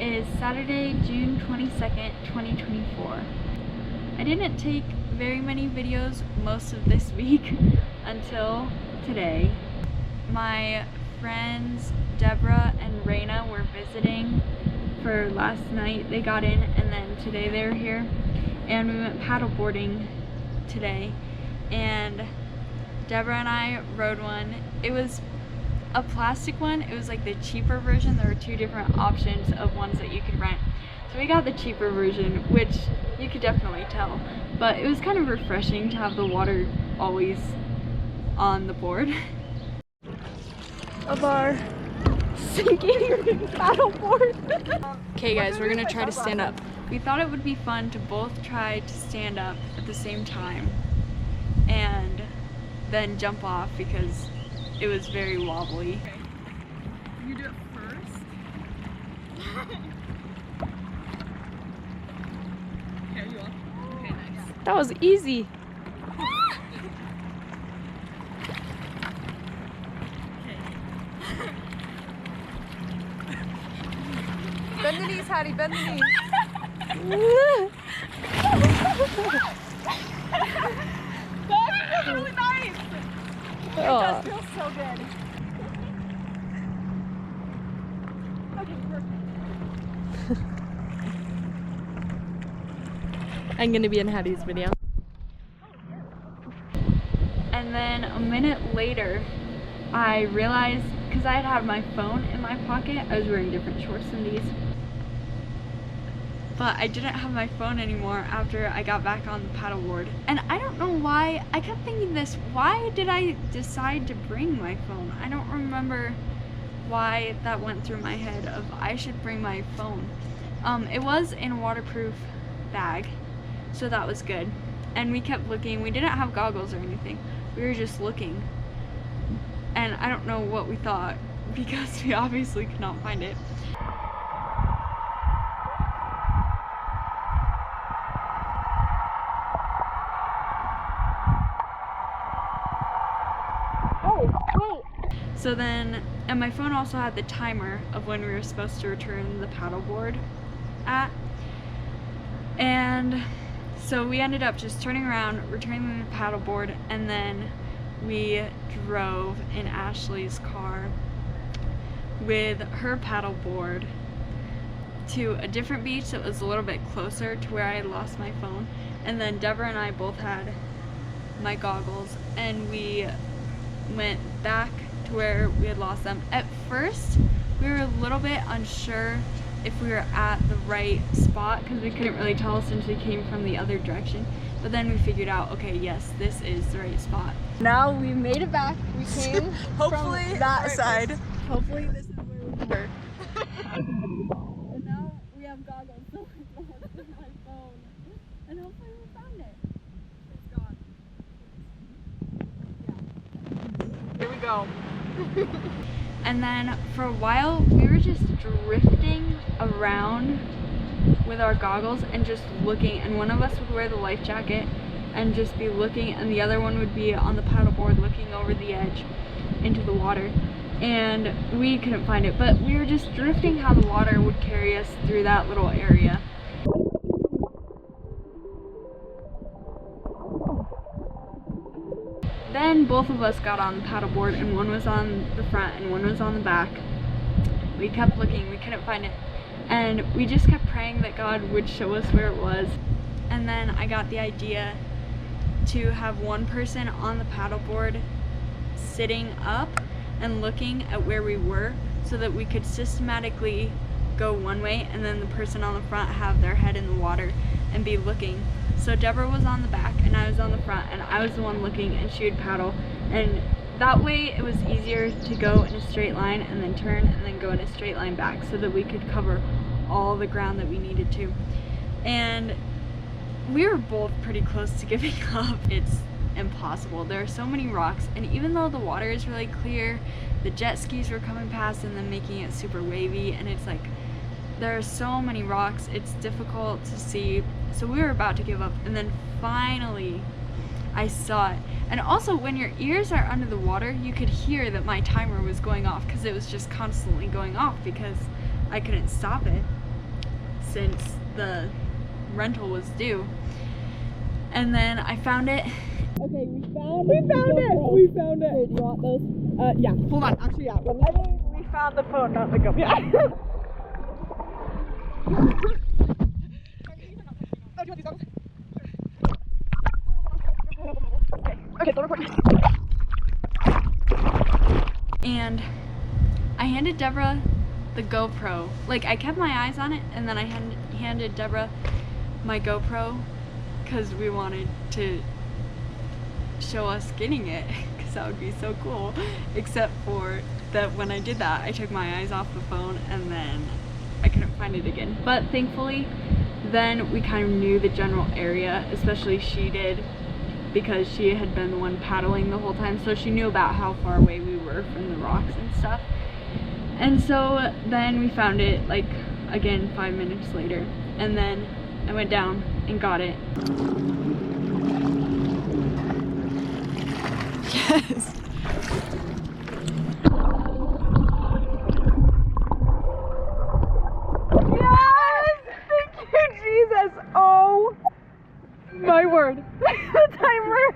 is Saturday, June 22nd, 2024. I didn't take very many videos most of this week until today. My friends Deborah and Raina were visiting for last night. They got in and then today they were here, and we went paddleboarding today, and Deborah and I rode one. It was a plastic one. It was like the cheaper version. There were two different options of ones that you could rent. So we got the cheaper version, which you could definitely tell. But it was kind of refreshing to have the water always on the board. Of our sinking paddleboard. Okay guys, we're gonna try to stand up. We thought it would be fun to both try to stand up at the same time and then jump off because it was very wobbly. Okay. You do it first. Okay, you up? Okay, nice. That was easy. Bend the knees, Hattie, bend the knees. That feels really nice. It does feel so good. Okay, perfect. I'm gonna be in Hattie's video. And then a minute later, I realized, because I had my phone in my pocket, I was wearing different shorts than these, but I didn't have my phone anymore after I got back on the paddleboard. And I don't know why, I kept thinking this, why did I decide to bring my phone? I don't remember why that went through my head of I should bring my phone. It was in a waterproof bag, so that was good. And we kept looking. We didn't have goggles or anything. We were just looking. And I don't know what we thought because we obviously could not find it. So then, and my phone also had the timer of when we were supposed to return the paddleboard at. And so we ended up just turning around, returning the paddleboard, and then we drove in Ashley's car with her paddleboard to a different beach that was a little bit closer to where I had lost my phone. And then Deborah and I both had my goggles, and we went back to where we had lost them. At first, we were a little bit unsure if we were at the right spot because we couldn't really tell since we came from the other direction. But then we figured out, okay, yes, this is the right spot. Now we made it back. We came Hopefully from that side. Hopefully this is where we were. And now we have goggles, so I lost my phone. And hopefully we found it. It's gone. Yeah. Here we go. And then for a while, we were just drifting around with our goggles and just looking, and one of us would wear the life jacket and just be looking, and the other one would be on the paddleboard looking over the edge into the water, and we couldn't find it, but we were just drifting how the water would carry us through that little area. Then both of us got on the paddleboard, and one was on the front and one was on the back. We kept looking, we couldn't find it, and we just kept praying that God would show us where it was. And then I got the idea to have one person on the paddleboard sitting up and looking at where we were so that we could systematically go one way, and then the person on the front have their head in the water and be looking. So Deborah was on the back and I was on the front, and I was the one looking, and she would paddle, and that way it was easier to go in a straight line and then turn and then go in a straight line back so that we could cover all the ground that we needed to. And we were both pretty close to giving up. It's impossible. There are so many rocks, and even though the water is really clear, the jet skis were coming past and then making it super wavy, and it's like there are so many rocks, it's difficult to see. So we were about to give up, and then finally I saw it. And also, when your ears are under the water, you could hear that my timer was going off because it was just constantly going off because I couldn't stop it. since the rental was due. And then I found it. Okay, we found it. We found it. Wait, do you want those? Yeah. Hold on. Actually, yeah. I mean, we found the phone, not the GoPro. Yeah. Okay, don't record. And I handed Deborah the GoPro. Like, I kept my eyes on it, and then I handed Deborah my GoPro because we wanted to show us getting it, because that would be so cool. Except for that when I did that, I took my eyes off the phone and then I couldn't find it again. But thankfully, then we kind of knew the general area, especially she did, because she had been the one paddling the whole time, so she knew about how far away we were from the rocks and stuff. And so then we found it, like, again 5 minutes later, and then I went down and got it. Yes. Thank you, Jesus. Oh my word. The timer.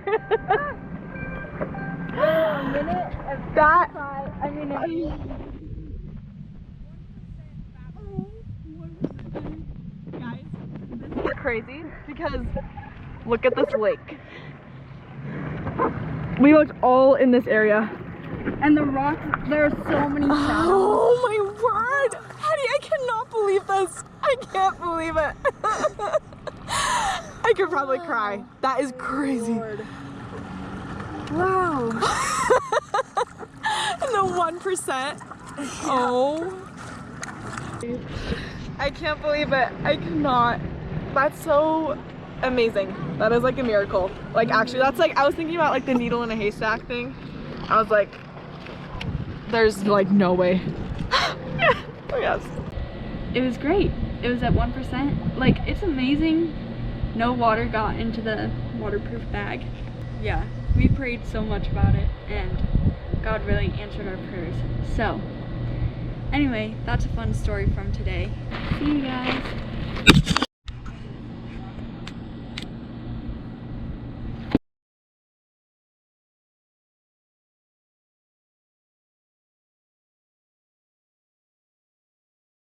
That. I mean, guys, this is crazy because look at this lake. We looked all in this area. And the rocks, there are so many shadows. Oh my word! Hattie, I cannot believe this. I can't believe it. I could probably cry. That is crazy. Wow. The 1%. Oh. I can't believe it. I cannot. That's so amazing. That is like a miracle. Like, actually, that's like, I was thinking about like the needle in a haystack thing. I was like, there's like no way. Oh yes. It was great. It was at 1%. Like, it's amazing. No water got into the waterproof bag. Yeah, we prayed so much about it, and God really answered our prayers. So, anyway, that's a fun story from today. See you guys.